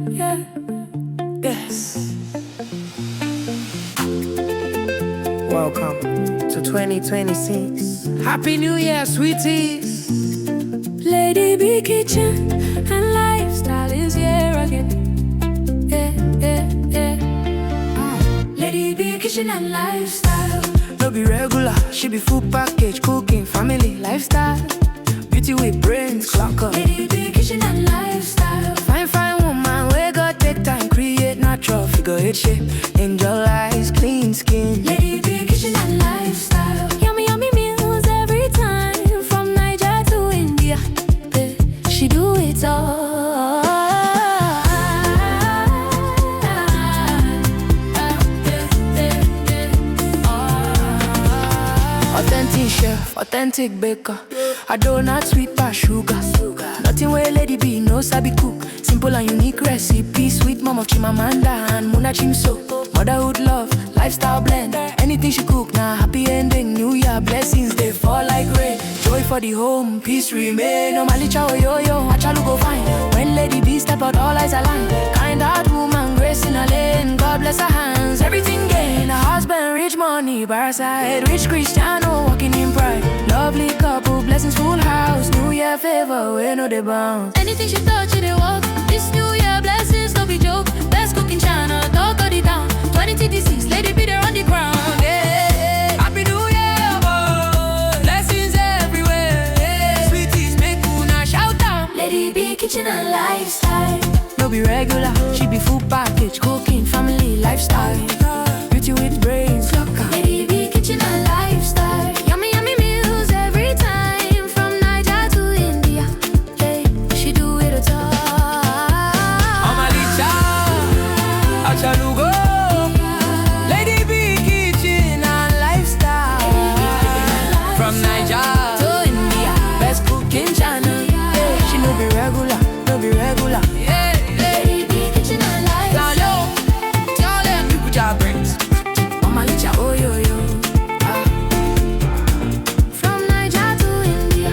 yeah. Yes. Welcome to 2026. Happy New Year, sweeties. Lady B Kitchen and lifestyle is here again. Lady B Kitchen and lifestyle. No be regular, she be full package, cooking, family, lifestyle. Beauty with brains, clock up. Lady B Kitchen and lifestyle. Fine woman, we got take time, create natural figure eight shape. Angel eyes, clean skin. Lady B Kitchen and lifestyle. Yummy meals every time, from Niger to India. She do it all. Authentic chef, authentic baker. A donut sweet past sugar. Nothing where Lady B no sabi cook. Simple and unique recipe. Sweet mom of Chimamanda and Muna Chimso. Motherhood love, lifestyle blend. Anything she cook, now happy ending. New Year blessings, they fall like rain. Joy for the home, peace remain. No malicha or yo-yo, achalu go fine. When Lady B step out, all eyes align. Kind heart woman, grace in a lane. God bless her hands, everything gain. A husband, rich money, by her side. Rich Cristiano, walking in pride. Lovely couple, blessings full house. New Year favor, we know they bounce. Anything she touch, it walk. This New Year blessings, no be joke. Best cooking channel, talk of the town. 2026, Lady B there on the ground. Yeah. Happy New Year, boy. Blessings everywhere. Yeah. Sweeties, make una shout out. Lady B Kitchen and lifestyle. No be regular, she be full package, cooking, family, lifestyle. Beauty with brains, clock up. Lady B Kitchen and lifestyle. Yummy meals every time, from Niger to India. Hey, she do it all. Omalicha, achalugo. Lady B Kitchen and lifestyle. From Niger to India, best cooking channel. Yeah, she no be regular, no be regular. Yeah. Lady B Kitchen and lifestyle. Tell them people job brains. Omalicha, oh yo yo. From Niger to India.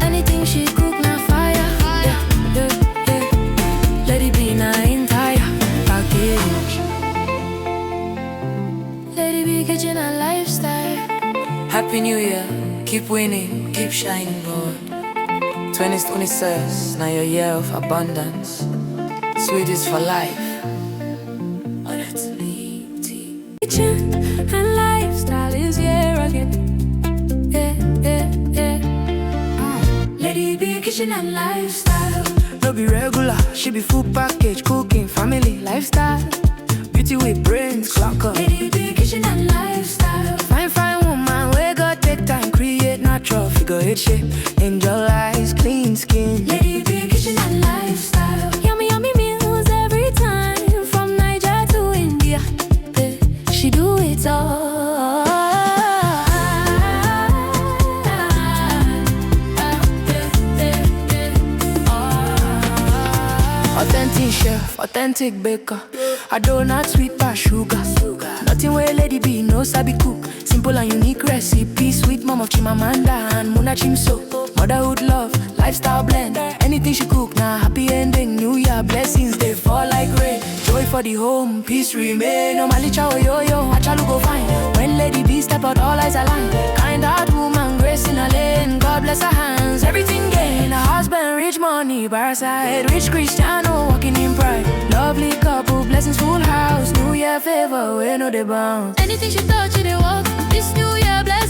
Anything she cook, na fire. Yeah. Lady B na entire package. Lady B Kitchen and lifestyle. Happy New Year, keep winning, keep shining, boy. 2026, now your year of abundance. Sweeties for life. Oh, that's Lady Kitchen and lifestyle is here again. Lady B Kitchen and lifestyle. No be regular, she be full package, cooking, family, lifestyle. Beauty with brains, clock up. Lady B Kitchen and lifestyle. Fine woman, we got take time, create natural figure eight shape. Angel eyes, clean skin. Lady B Kitchen and lifestyle. Yummy meals every time, from Niger to India. She do it all. Authentic chef, authentic baker. A donut sweet past sugar. Nothing where Lady B no sabi cook. Simple and unique recipe. Sweet mom of Chimamanda and Muna Chimso. Motherhood love, lifestyle blend. Anything she cook, now happy ending. New Year blessings, they fall like rain. Joy for the home, peace remain. No malicha or yo-yo, achalu go fine. When Lady B step out, all eyes align. Kind heart woman, grace in a lane. God bless her hands, everything gain. A husband, rich money, by her side. Rich Cristiano, walking in pride. Lovely couple, blessings full house. New Year favor, we know they bounce. Anything she touch, it walk. This New Year blessings.